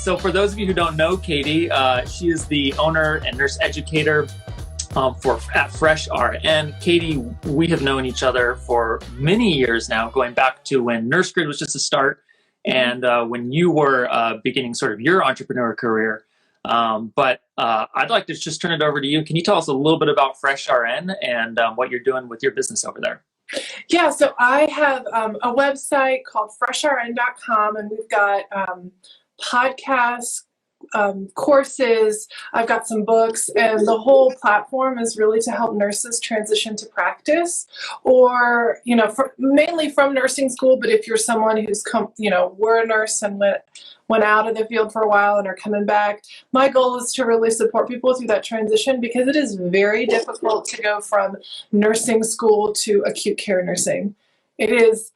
So for those of you who don't know Katie, she is the owner and nurse educator at Fresh RN. Katie, we have known each other for many years now, going back to when Nurse Grid was just a start and when you were beginning sort of your entrepreneur career. But I'd like to just turn it over to you. Can you tell us a little bit about Fresh RN and what you're doing with your business over there? Yeah, so I have a website called freshrn.com, and we've got podcasts, courses. I've got some books, and the whole platform is really to help nurses transition to practice, or mainly from nursing school. But if you're someone who's were a nurse and went out of the field for a while and are coming back, my goal is to really support people through that transition, because it is very difficult to go from nursing school to acute care nursing. It is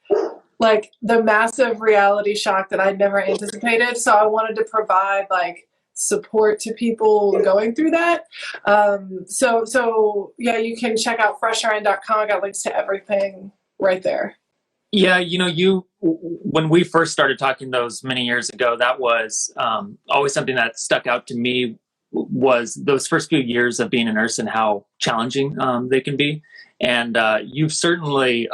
like the massive reality shock that I never anticipated. So I wanted to provide support to people going through that. So yeah, you can check out freshrn.com. I got links to everything right there. Yeah, when we first started talking those many years ago, that was always something that stuck out to me, was those first few years of being a nurse and how challenging they can be. And you've certainly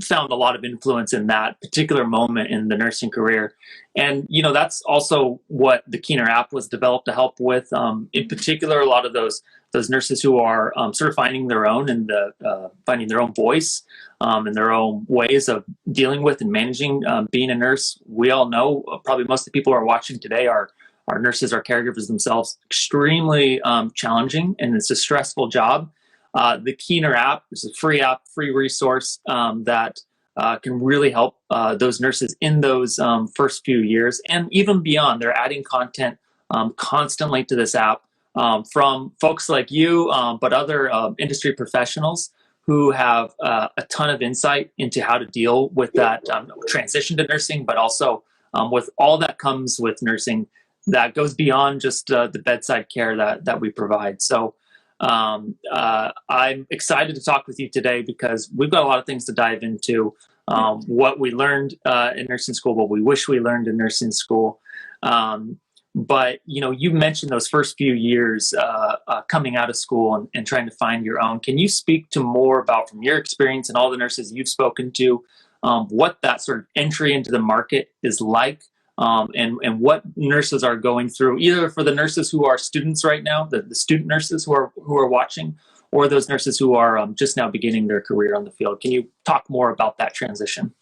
found a lot of influence in that particular moment in the nursing career. And, that's also what the Keener app was developed to help with. In particular, a lot of those nurses who are sort of finding their own and finding their own voice and their own ways of dealing with and managing being a nurse. We all know, probably most of the people who are watching today are nurses, are caregivers themselves. Extremely challenging, and it's a stressful job. The Keener app is a free app, free resource that can really help those nurses in those first few years and even beyond. They're adding content constantly to this app from folks like you, but other industry professionals who have a ton of insight into how to deal with that transition to nursing, but also with all that comes with nursing that goes beyond just the bedside care that we provide. So I'm excited to talk with you today because we've got a lot of things to dive into. What we learned in nursing school, what we wish we learned in nursing school. But, you mentioned those first few years coming out of school and trying to find your own. Can you speak to more about, from your experience and all the nurses you've spoken to, what that sort of entry into the market is like? And what nurses are going through, either for the nurses who are students right now, the student nurses who are watching, or those nurses who are just now beginning their career on the field. Can you talk more about that transition?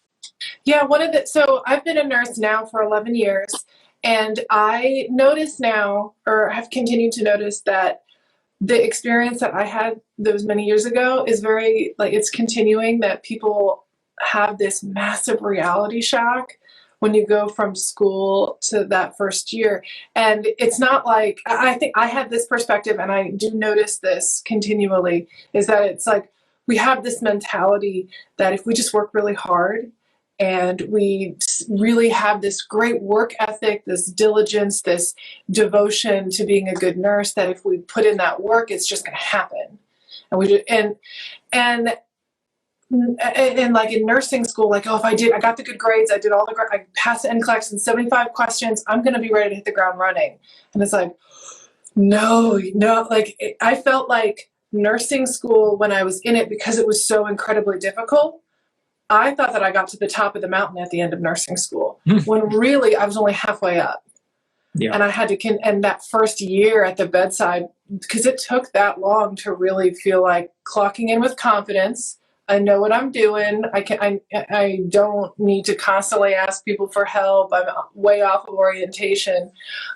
Yeah, so I've been a nurse now for 11 years, and I notice now, or have continued to notice, that the experience that I had those many years ago is very, it's continuing, that people have this massive reality shock when you go from school to that first year. And it's not like, I think I have this perspective, and I do notice this continually, is that it's like we have this mentality that if we just work really hard and we really have this great work ethic, this diligence, this devotion to being a good nurse, that if we put in that work, it's just going to happen. And we do, and like in nursing school, if I got the good grades, I passed the NCLEX in 75 questions, I'm going to be ready to hit the ground running. And it's like, no, I felt like nursing school, when I was in it, because it was so incredibly difficult, I thought that I got to the top of the mountain at the end of nursing school, when really I was only halfway up. Yeah. And I had to, and that first year at the bedside, because it took that long to really feel like clocking in with confidence. I know what I'm doing. I don't need to constantly ask people for help. I'm way off of orientation.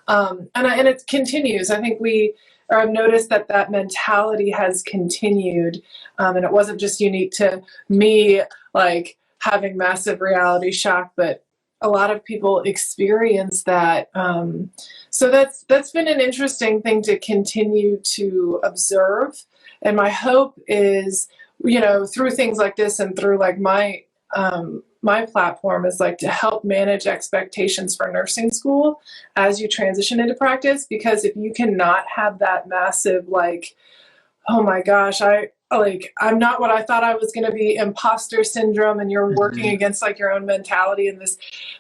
And it continues. I think I've noticed that mentality has continued. And it wasn't just unique to me, having massive reality shock, but a lot of people experience that. So that's been an interesting thing to continue to observe. And my hope is, through things like this and through my platform, is to help manage expectations for nursing school as you transition into practice. Because if you cannot have that massive, oh my gosh, I'm not what I thought I was going to be, imposter syndrome, and you're working against your own mentality and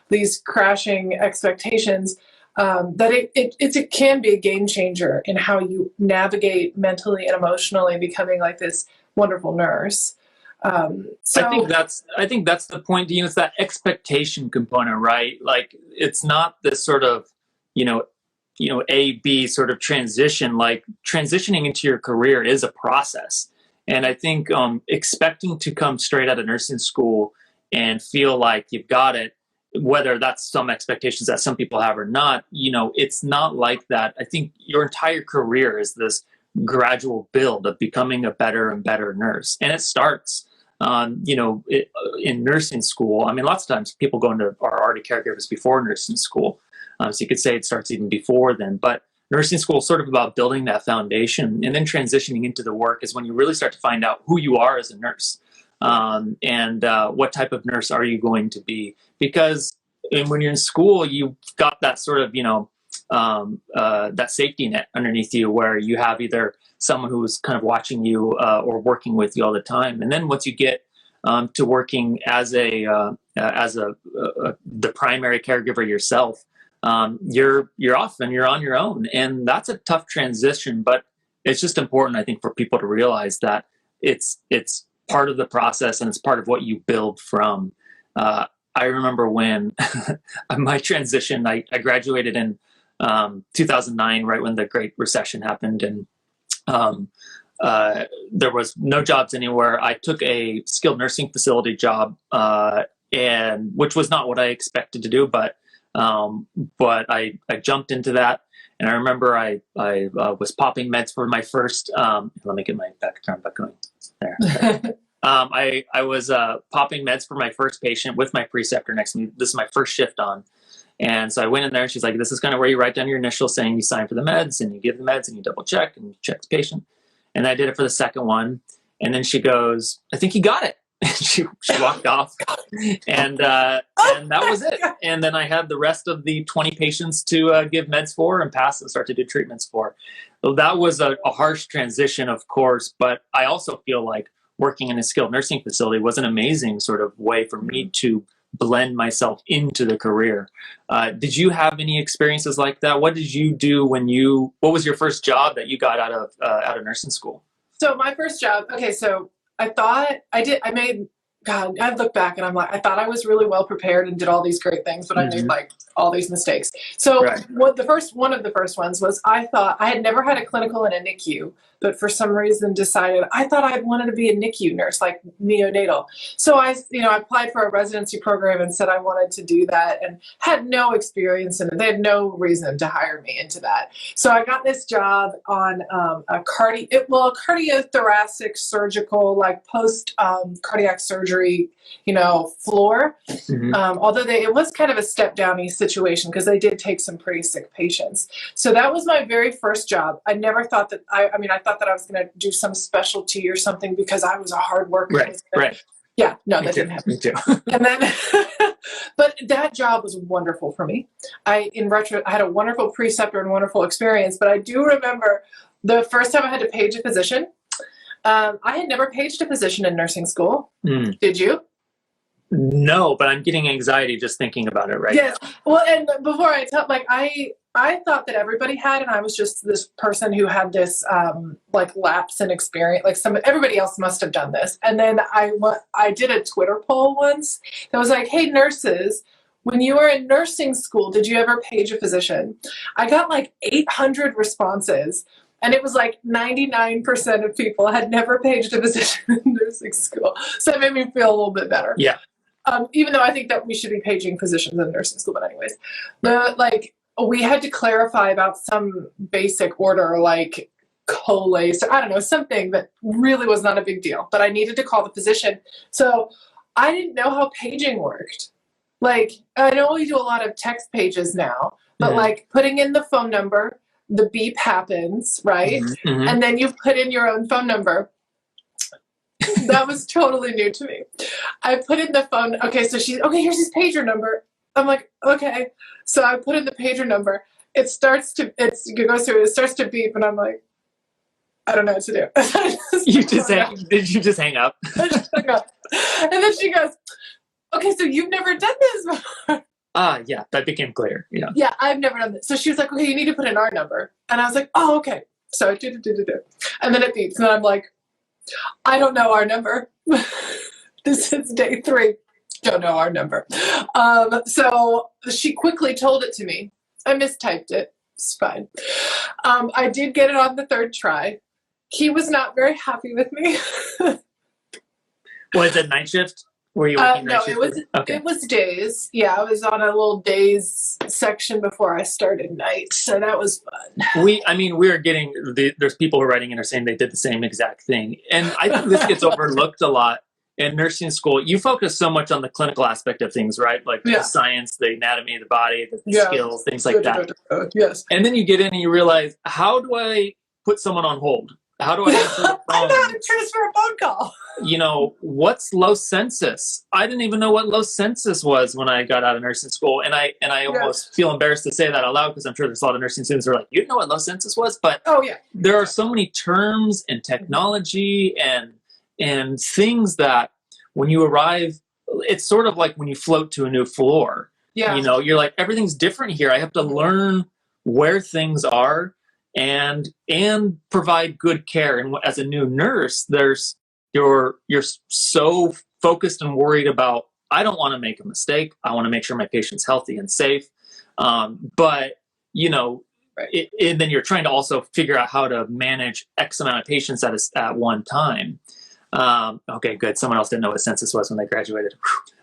these crashing expectations, that it can be a game changer in how you navigate mentally and emotionally becoming like this wonderful nurse. So I think that's the point. It's that expectation component, right? Like it's not this sort of, you know, A, B sort of transition. Like transitioning into your career is a process. And I think expecting to come straight out of nursing school and feel like you've got it, whether that's some expectations that some people have or not, it's not like that. I think your entire career is this gradual build of becoming a better and better nurse. And it starts, in nursing school. I mean, lots of times people go into are already caregivers before nursing school. So you could say it starts even before then. But nursing school is sort of about building that foundation, and then transitioning into the work is when you really start to find out who you are as a nurse, and what type of nurse are you going to be. Because when you're in school, you've got that sort of, that safety net underneath you where you have either someone who's kind of watching you or working with you all the time. And then once you get to working as the primary caregiver yourself, you're off and you're on your own. And that's a tough transition, but it's just important, I think, for people to realize that it's part of the process and it's part of what you build from. I remember when my transition, I graduated in 2009, right when the Great Recession happened, and there was no jobs anywhere. I took a skilled nursing facility job, and which was not what I expected to do, but I jumped into that. And I remember I was popping meds for my first. Let me get my background back going. There. I was popping meds for my first patient with my preceptor next to me. This is my first shift on. And so I went in there and she's like, this is kind of where you write down your initials saying you sign for the meds and you give the meds and you double check and you check the patient. And I did it for the second one. And then she goes, I think you got it. And she walked off and that was it. And then I had the rest of the 20 patients to give meds for and pass and start to do treatments for. So that was a harsh transition, of course, but I also feel like working in a skilled nursing facility was an amazing sort of way for me to blend myself into the career. Did you have any experiences like that? What did you do what was your first job that you got out of nursing school? So my first job, okay, so I look back and I'm like, I thought I was really well prepared and did all these great things, but I made like all these mistakes. So one of the first ones was I thought I had never had a clinical in a NICU, but for some reason decided I thought I wanted to be a NICU nurse, like neonatal. So I applied for a residency program and said I wanted to do that and had no experience in it. They had no reason to hire me into that. So I got this job on a cardiothoracic surgical, like post cardiac surgery, floor. Although it was kind of a step downy situation because they did take some pretty sick patients. So that was my very first job. I never thought that I thought that I was going to do some specialty or something because I was a hard worker. Right. Yeah, no, that didn't happen. Me too. And then, but that job was wonderful for me. I had a wonderful preceptor and wonderful experience, but I do remember the first time I had to page a physician. I had never paged a physician in nursing school. Did you? No, but I'm getting anxiety just thinking about it right now. Well, and before I tell, I thought that everybody had, and I was just this person who had this lapse in experience. Everybody else must have done this. And then I did a Twitter poll once that was like, hey, nurses, when you were in nursing school, did you ever page a physician? I got 800 responses. And it was 99% of people had never paged a physician in nursing school. So it made me feel a little bit better. Yeah. Even though I think that we should be paging physicians in nursing school. But anyways, we had to clarify about some basic order like colace, or I don't know, something that really was not a big deal. But I needed to call the physician. So I didn't know how paging worked. I know we do a lot of text pages now, but putting in the phone number, the beep happens, right? And then you put in your own phone number. That was totally new to me. I put in the phone. Okay, so here's his pager number. I'm like, okay. So I put in the pager number. It starts to beep, and I'm like, I don't know what to do. Did you just hang up? I just hung up. And then she goes, okay, so you've never done this before. Yeah, that became clear. Yeah. Yeah, I've never done this. So she was like, okay, you need to put in our number. And I was like, oh, okay. So I did. And then it beeps. And then I'm like, I don't know our number. This is day 3. Don't know our number. So she quickly told it to me. I mistyped it. It's fine. I did get it on the 3rd try. He was not very happy with me. Was it night shift? Were you working night shift? No, it was days. Yeah, I was on a little days section before I started night, so that was fun. We are getting there's people who are writing in are saying they did the same exact thing, and I think this gets overlooked a lot in nursing school. You focus so much on the clinical aspect of things, right? Like the science, the anatomy of the body, the skills, things like that. Yes. And then you get in and you realize, how do I put someone on hold? How do I answer the phone? I know how to transfer a phone call. What's low census? I didn't even know what low census was when I got out of nursing school. And I almost feel embarrassed to say that out loud, because I'm sure there's a lot of nursing students who are like, you didn't know what low census was? But there are so many terms and technology and things that when you arrive, it's sort of like when you float to a new floor. Yeah. You're like, everything's different here. I have to learn where things are and provide good care. And as a new nurse, you're so focused and worried about, I don't want to make a mistake. I want to make sure my patient's healthy and safe. But and then you're trying to also figure out how to manage X amount of patients at one time. Okay, good. Someone else didn't know what census was when they graduated.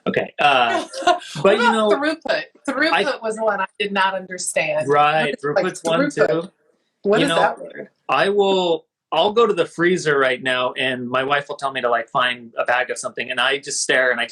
Okay. But throughput was one I did not understand. Right. Throughput's one too. What is that word? I'll go to the freezer right now, and my wife will tell me to find a bag of something, and I just stare and I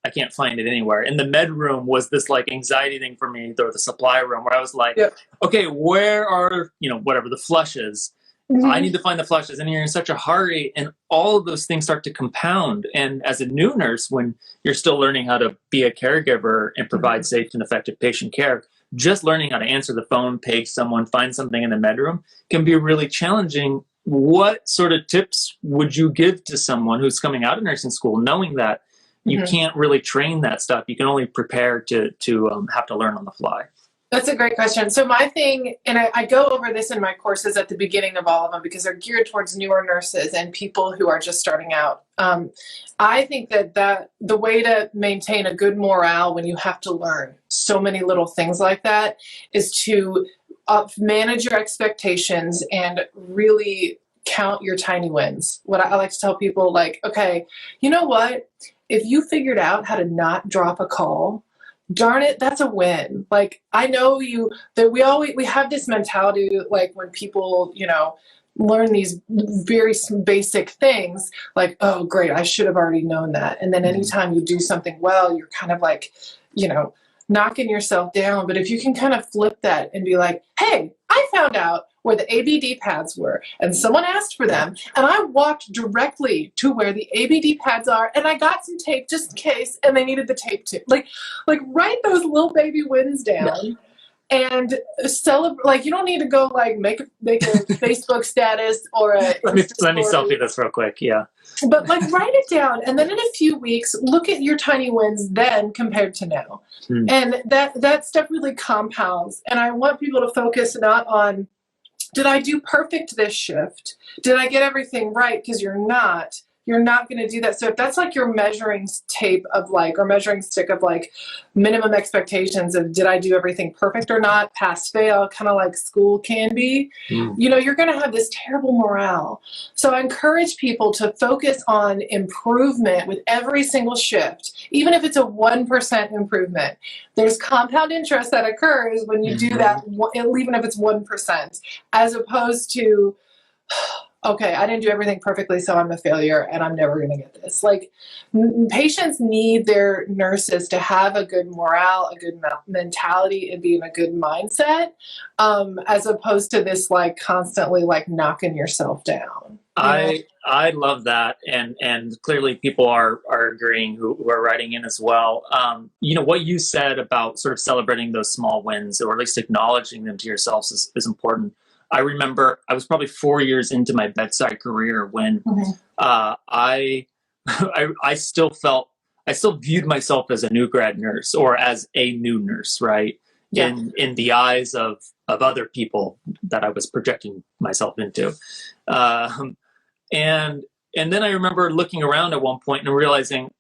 can't find it anywhere. And the med room was this anxiety thing for me, or the supply room, where I was like, okay, where are, whatever the flushes? Mm-hmm. I need to find the flushes, and you're in such a hurry, and all of those things start to compound. And as a new nurse, when you're still learning how to be a caregiver and provide safe and effective patient care, just learning how to answer the phone, page someone, find something in the med room can be really challenging. What sort of tips would you give to someone who's coming out of nursing school, knowing that you can't really train that stuff? You can only prepare to have to learn on the fly. That's a great question. So my thing, and I go over this in my courses at the beginning of all of them because they're geared towards newer nurses and people who are just starting out. I think that the way to maintain a good morale when you have to learn so many little things like that is to manage your expectations and really count your tiny wins. What I like to tell people, okay, you know what? If you figured out how to not drop a call, darn it, that's a win. I know we have this mentality, when people, learn these very basic things, oh, great, I should have already known that. And then anytime you do something well, you're kind of knocking yourself down. But if you can kind of flip that and be like, hey, I found out where the ABD pads were, and someone asked for them, and I walked directly to where the ABD pads are, and I got some tape just in case, and they needed the tape too. Write those little baby wins down. And celebrate. You don't need to go make a Facebook status or a let me selfie this real quick. Yeah. But write it down, and then in a few weeks, look at your tiny wins then compared to now, and that stuff really compounds. And I want people to focus not on, did I do perfect this shift? Did I get everything right? Because you're not going to do that. So if that's your measuring tape of or measuring stick of minimum expectations of, did I do everything perfect or not, pass, fail, kind of like school can be, you're going to have this terrible morale. So I encourage people to focus on improvement with every single shift, even if it's a 1% improvement. There's compound interest that occurs when you do that, even if it's 1%, as opposed to, okay, I didn't do everything perfectly, so I'm a failure and I'm never going to get this. Patients need their nurses to have a good morale, a good mentality, and be in a good mindset, as opposed to this constantly knocking yourself down. I love that, and clearly people are agreeing who are writing in as well. What you said about sort of celebrating those small wins, or at least acknowledging them to yourselves, is important. I remember I was probably 4 years into my bedside career when I still felt I still viewed myself as a new grad nurse or as a new nurse, right? Yeah. In the eyes of other people that I was projecting myself into. Um, and then I remember looking around at one point and realizing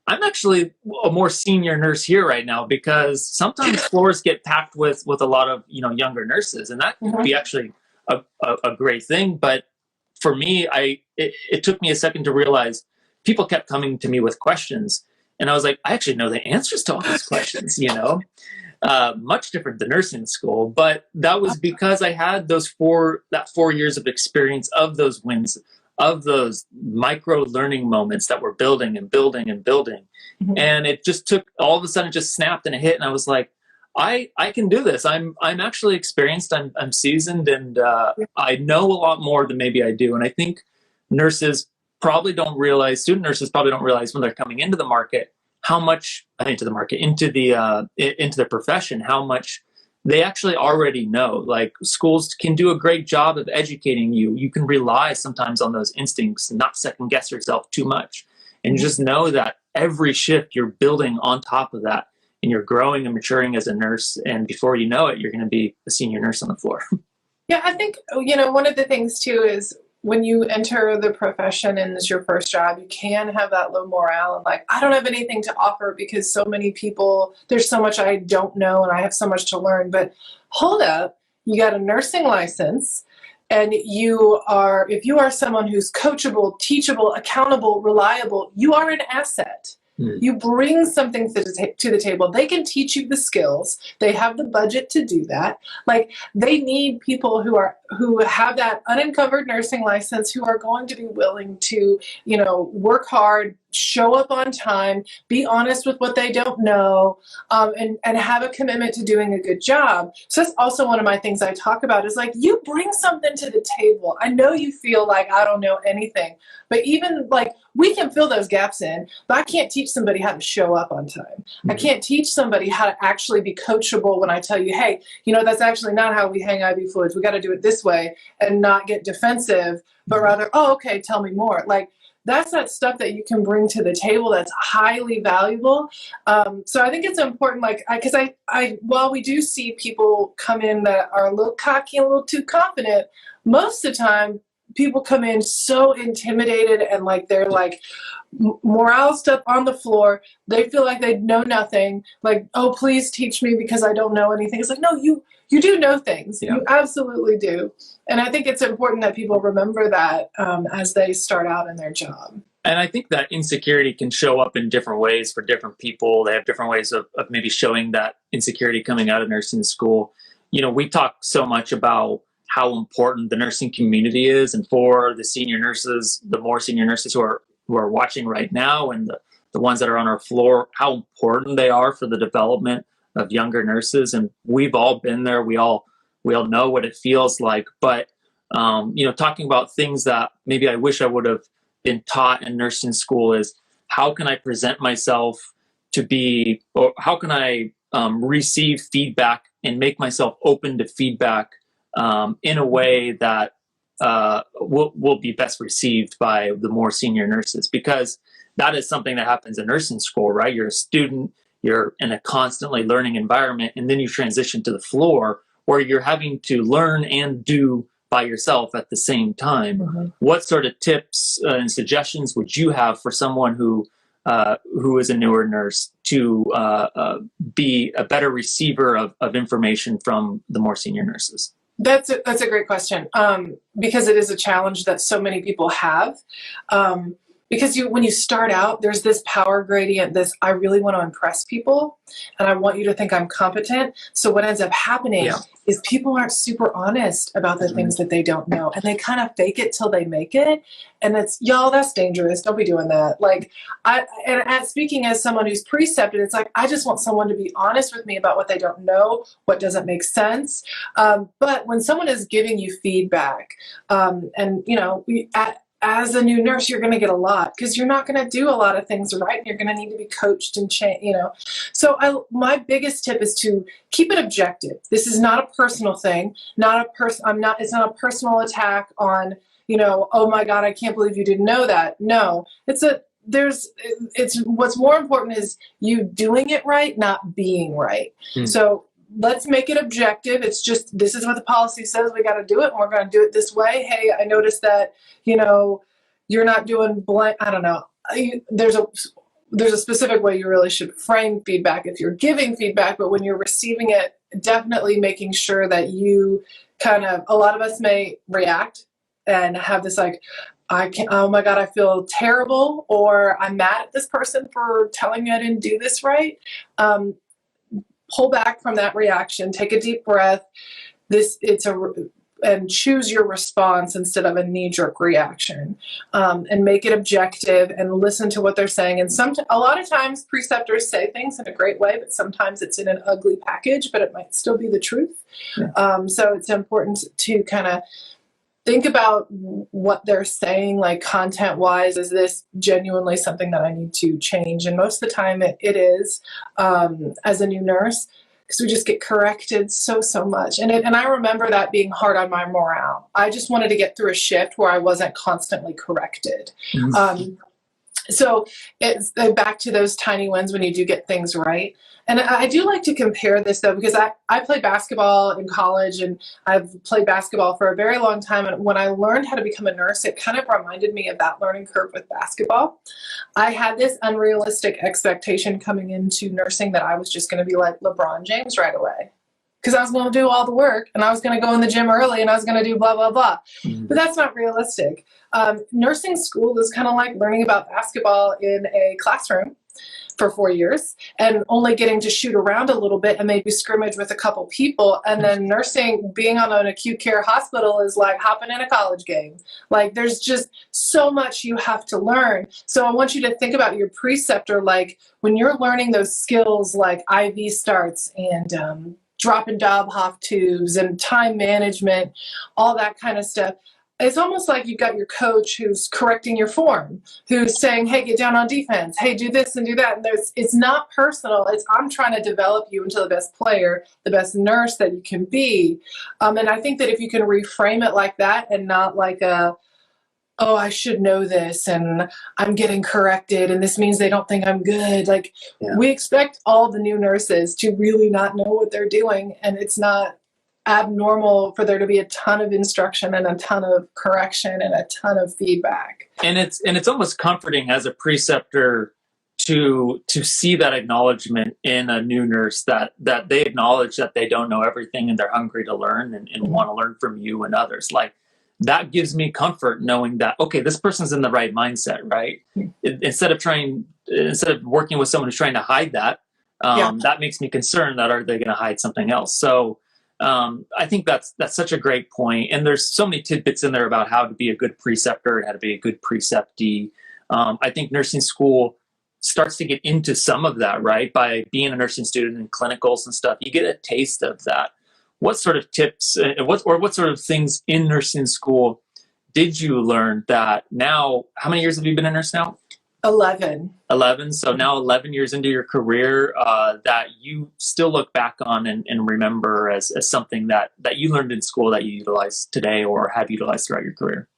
I'm actually a more senior nurse here right now, because sometimes floors get packed with a lot of younger nurses, and that could be actually a great thing. But for me, it took me a second to realize people kept coming to me with questions, and I was like, I actually know the answers to all these questions. Much different than nursing school, but that was because I had that 4 years of experience, of those wins, of those micro learning moments that were building and building and building. Mm-hmm. And it just took, all of a sudden it just snapped and it hit. And I was like, I can do this. I'm actually experienced. I'm seasoned, and I know a lot more than maybe I do. And I think student nurses probably don't realize when they're coming into the market, how much into the profession, how much they actually already know. Like, schools can do a great job of educating you. You can rely sometimes on those instincts and not second guess yourself too much. And just know that every shift you're building on top of that, and you're growing and maturing as a nurse. And before you know it, you're going to be a senior nurse on the floor. Yeah, I think, one of the things too is when you enter the profession and it's your first job, you can have that low morale and like, I don't have anything to offer because so many people, there's so much I don't know and I have so much to learn. But hold up, you got a nursing license, and if you are someone who's coachable, teachable, accountable, reliable, you are an asset. You bring something to the table. They can teach you the skills. They have the budget to do that. Like, they need people who have that unencumbered nursing license, who are going to be willing to, work hard, show up on time, be honest with what they don't know, and have a commitment to doing a good job. So that's also one of my things I talk about, is like, you bring something to the table. I know you feel like I don't know anything, but even like, we can fill those gaps in, but I can't teach somebody how to show up on time. Mm-hmm. I can't teach somebody how to actually be coachable when I tell you, hey, that's actually not how we hang IV fluids. We got to do it this way, and not get defensive, but rather, oh, okay, tell me more. Like, that's that stuff that you can bring to the table that's highly valuable. So I think it's important, because while we do see people come in that are a little cocky and a little too confident, most of the time people come in so intimidated and like they're like morale's up on the floor. They feel like they know nothing. Like, oh, please teach me because I don't know anything. It's like, no, you do know things. Yeah. You absolutely do. And I think it's important that people remember that as they start out in their job. And I think that insecurity can show up in different ways for different people. They have different ways of maybe showing that insecurity coming out of nursing school. We talk so much about how important the nursing community is, and for the senior nurses, the more senior nurses who are watching right now, and the ones that are on our floor, how important they are for the development of younger nurses. And we've all been there. We all know what it feels like. But talking about things that maybe I wish I would have been taught in nursing school is, how can I present myself or how can I receive feedback and make myself open to feedback in a way that will be best received by the more senior nurses, because that is something that happens in nursing school, right? You're a student, you're in a constantly learning environment, and then you transition to the floor where you're having to learn and do by yourself at the same time. Mm-hmm. What sort of tips and suggestions would you have for someone who is a newer nurse to be a better receiver of information from the more senior nurses? That's a great question, because it is a challenge that so many people have. Because when you start out, there's this power gradient, I really want to impress people, and I want you to think I'm competent. So what ends up happening is people aren't super honest about the things that they don't know, and they kind of fake it till they make it. And that's dangerous. Don't be doing that. Like, speaking as someone who's precepted, it's like, I just want someone to be honest with me about what they don't know, what doesn't make sense. But when someone is giving you feedback, as a new nurse, you're going to get a lot, because you're not going to do a lot of things right. You're going to need to be coached and So my biggest tip is to keep it objective. This is not a personal thing. It's not a personal attack on, oh my God, I can't believe you didn't know that. No, it's what's more important is you doing it right, not being right. So let's make it objective. It's just, this is what the policy says. We got to do it. And we're going to do it this way. Hey, I noticed that, you're not doing blank. I don't know. There's a specific way you really should frame feedback if you're giving feedback, but when you're receiving it, definitely making sure that you a lot of us may react and have this like, oh my God, I feel terrible, or I'm mad at this person for telling me I didn't do this right. Pull back from that reaction, take a deep breath. And choose your response instead of a knee-jerk reaction, and make it objective and listen to what they're saying. And a lot of times preceptors say things in a great way, but sometimes it's in an ugly package, but it might still be the truth. Yeah. So it's important to kind of think about what they're saying, like content-wise. Is this genuinely something that I need to change? And most of the time it is, as a new nurse, because we just get corrected so much. And I remember that being hard on my morale. I just wanted to get through a shift where I wasn't constantly corrected. So it's back to those tiny wins when you do get things right. And I do like to compare this, though, because I played basketball in college, and I've played basketball for a very long time. And when I learned how to become a nurse, it kind of reminded me of that learning curve with basketball. I had this unrealistic expectation coming into nursing that I was just going to be like LeBron James right away, because I was going to do all the work, and I was going to go in the gym early, and I was going to do blah, blah, blah. But that's not realistic. Nursing school is kind of like learning about basketball in a classroom for 4 years and only getting to shoot around a little bit and maybe scrimmage with a couple people. And then nursing, being on an acute care hospital, is like hopping in a college game. Like, there's just so much you have to learn. So I want you to think about your preceptor, like when you're learning those skills like IV starts and drop and dob Hoff tubes and time management, all that kind of stuff. It's almost like you've got your coach who's correcting your form, who's saying, hey, get down on defense. Hey, do this and do that. And it's not personal. I'm trying to develop you into the best player, the best nurse that you can be. And I think that if you can reframe it like that and not like oh, I should know this and I'm getting corrected and this means they don't think I'm good. Like, we expect all the new nurses to really not know what they're doing, and it's not abnormal for there to be a ton of instruction and a ton of correction and a ton of feedback. And it's almost comforting as a preceptor to see that acknowledgement in a new nurse, that they acknowledge that they don't know everything and they're hungry to learn and want to learn from you and others. Like, that gives me comfort knowing that, okay, this person's in the right mindset, right? Instead of working with someone who's trying to hide that, that makes me concerned that are they going to hide something else? So I think that's such a great point. And there's so many tidbits in there about how to be a good preceptor and how to be a good preceptee. I think nursing school starts to get into some of that, right? By being a nursing student in clinicals and stuff, you get a taste of that. What sort of tips, what sort of things in nursing school did you learn that now, how many years have you been a nurse now? 11. 11. So now 11 years into your career, that you still look back on and remember as something that you learned in school that you utilize today or have utilized throughout your career.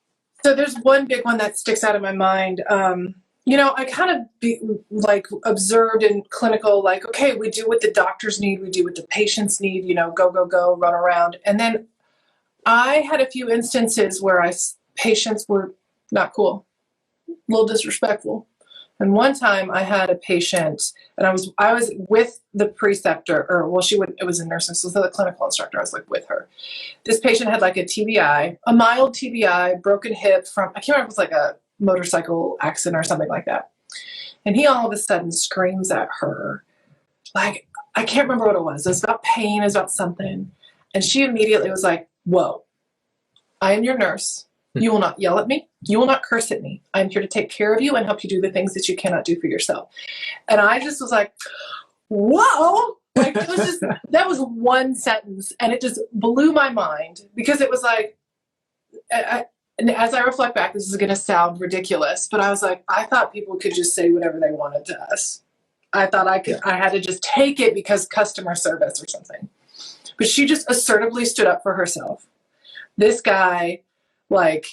So there's one big one that sticks out in my mind. I kind of observed in clinical, like, okay, we do what the doctors need. We do what the patients need, go, run around. And then I had a few instances where patients were not cool, a little disrespectful. And one time I had a patient, and I was with the preceptor, it was a nursing school, so the clinical instructor, I was like with her. This patient had like a TBI, a mild TBI, broken hip from, I can't remember if it was like a motorcycle accident or something like that. And he all of a sudden screams at her. Like, I can't remember what it was. It was about pain, it was about something. And she immediately was like, whoa, I am your nurse. You will not yell at me. You will not curse at me. I'm here to take care of you and help you do the things that you cannot do for yourself. And I just was like, whoa. Like, it was just, that was one sentence. And it just blew my mind, because it was like, and as I reflect back, this is going to sound ridiculous, but I was like, I thought people could just say whatever they wanted to us. I thought I had to just take it because customer service or something. But she just assertively stood up for herself. This guy, like,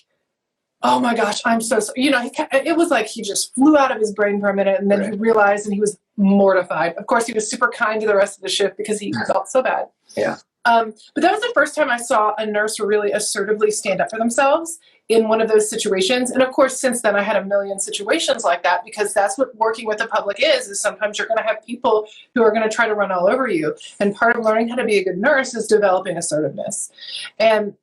oh my gosh, I'm so sorry. It was like he just flew out of his brain for a minute, and then he realized, and he was mortified. Of course, he was super kind to the rest of the shift because he felt so bad. Yeah. But that was the first time I saw a nurse really assertively stand up for themselves in one of those situations. And of course, since then, I had a million situations like that, because that's what working with the public is sometimes you're going to have people who are going to try to run all over you. And part of learning how to be a good nurse is developing assertiveness. And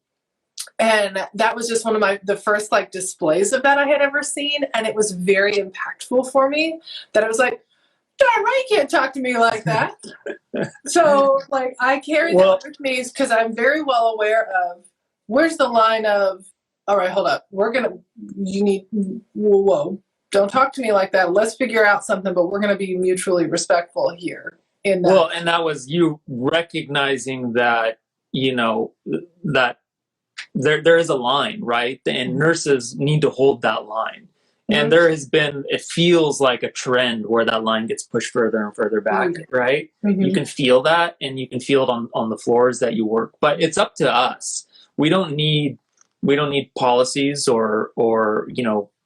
that was just one of the first like displays of that I had ever seen. And it was very impactful for me that I was like, darn right, you can't talk to me like that. So like I carry that with me because I'm very well aware of where's the line of, all right, hold up. Whoa, don't talk to me like that. Let's figure out something, but we're going to be mutually respectful here. And that was you recognizing that, that there is a line, right? And nurses need to hold that line. And there has been, it feels like a trend where that line gets pushed further and further back, right? You can feel that, and you can feel it on the floors that you work. But it's up to us. We don't need policies or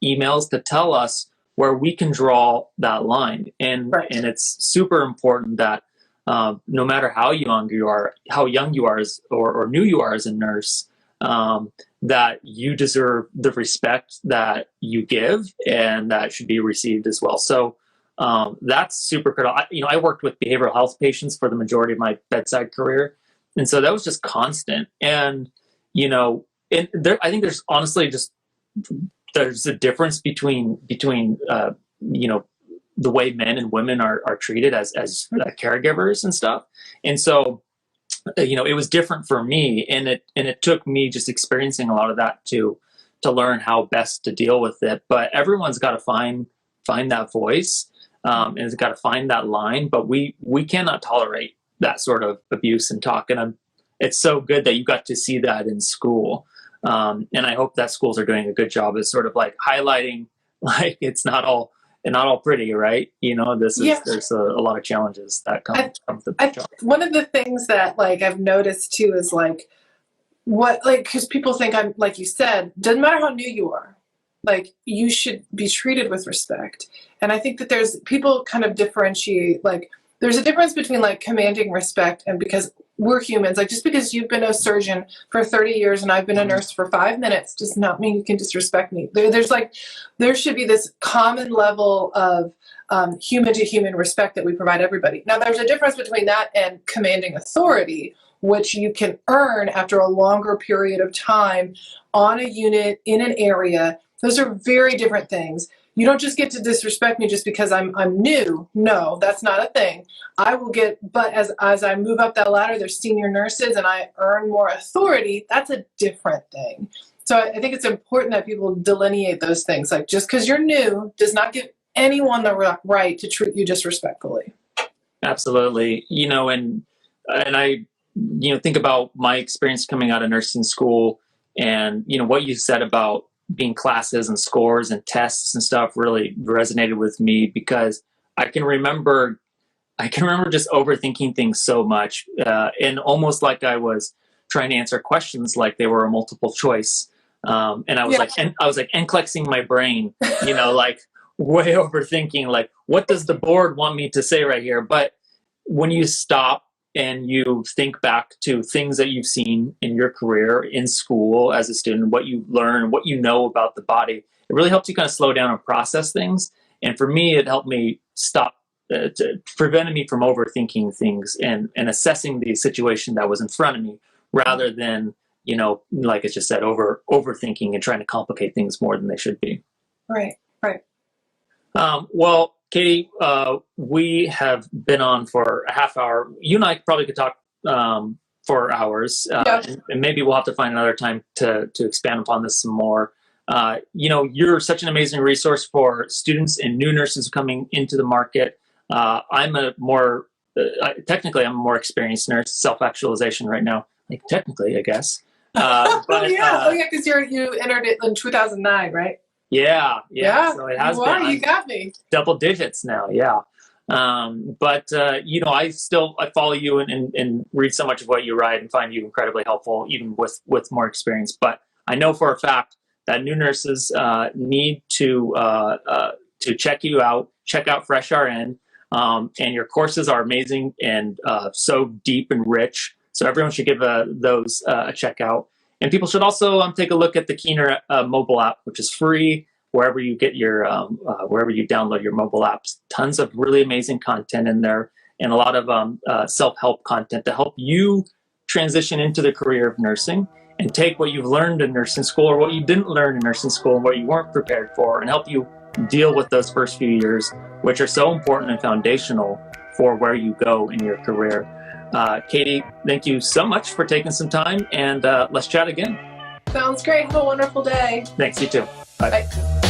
emails to tell us where we can draw that line. And it's super important that no matter how young you are or new you are as a nurse, that you deserve the respect that you give, and that should be received as well. So that's super critical. I worked with behavioral health patients for the majority of my bedside career, and so that was just constant. And I think there's honestly there's a difference between the way men and women are treated as caregivers and stuff. And so it was different for me, and it took me just experiencing a lot of that to learn how best to deal with it. But everyone's got to find that voice, and has got to find that line. But we cannot tolerate that sort of abuse and talk. And it's so good that you got to see that in school. And I hope that schools are doing a good job of sort of like highlighting, like it's not all pretty, right? There's a lot of challenges that come with the job. One of the things that like I've noticed too is like because people think I'm, like you said, doesn't matter how new you are, like you should be treated with respect. And I think that people kind of differentiate, like there's a difference between like commanding respect and because we're humans. Like just because you've been a surgeon for 30 years and I've been a nurse for 5 minutes does not mean you can disrespect me. There should be this common level of human to human respect that we provide everybody. Now there's a difference between that and commanding authority, which you can earn after a longer period of time on a unit in an area. Those are very different things. You don't just get to disrespect me just because I'm new. No, that's not a thing. But as I move up that ladder, there's senior nurses and I earn more authority. That's a different thing. So I think it's important that people delineate those things. Like just because you're new does not give anyone the right to treat you disrespectfully. Absolutely. And I, think about my experience coming out of nursing school, and, what you said about being classes and scores and tests and stuff really resonated with me, because I can remember just overthinking things so much, and almost like I was trying to answer questions like they were a multiple choice. And I was NCLEXing my brain, like way overthinking, like what does the board want me to say right here? But when you stop and you think back to things that you've seen in your career in school as a student, what you learn, what you know about the body, it really helps you kind of slow down and process things. And for me, it helped me stop, prevented me from overthinking things and assessing the situation that was in front of me, rather than, like I just said, overthinking and trying to complicate things more than they should be. Right. Well, Katie, we have been on for a half hour. You and I probably could talk for hours, and maybe we'll have to find another time to expand upon this some more. You're such an amazing resource for students and new nurses coming into the market. I'm a more experienced nurse, self-actualization right now. Like technically, I guess. But, because you entered it in 2009, right? Yeah. So it has been. You got me. Double digits now. Yeah. But I follow you and read so much of what you write and find you incredibly helpful, even with more experience. But I know for a fact that new nurses need to check you out, check out Fresh RN. And your courses are amazing and so deep and rich. So everyone should give those a check out. And people should also take a look at the Keener mobile app, which is free wherever you get your wherever you download your mobile apps. Tons of really amazing content in there, and a lot of self-help content to help you transition into the career of nursing and take what you've learned in nursing school or what you didn't learn in nursing school and what you weren't prepared for, and help you deal with those first few years, which are so important and foundational for where you go in your career. Katie, thank you so much for taking some time, and let's chat again. Sounds great. Have a wonderful day. Thanks, you too. Bye. Bye.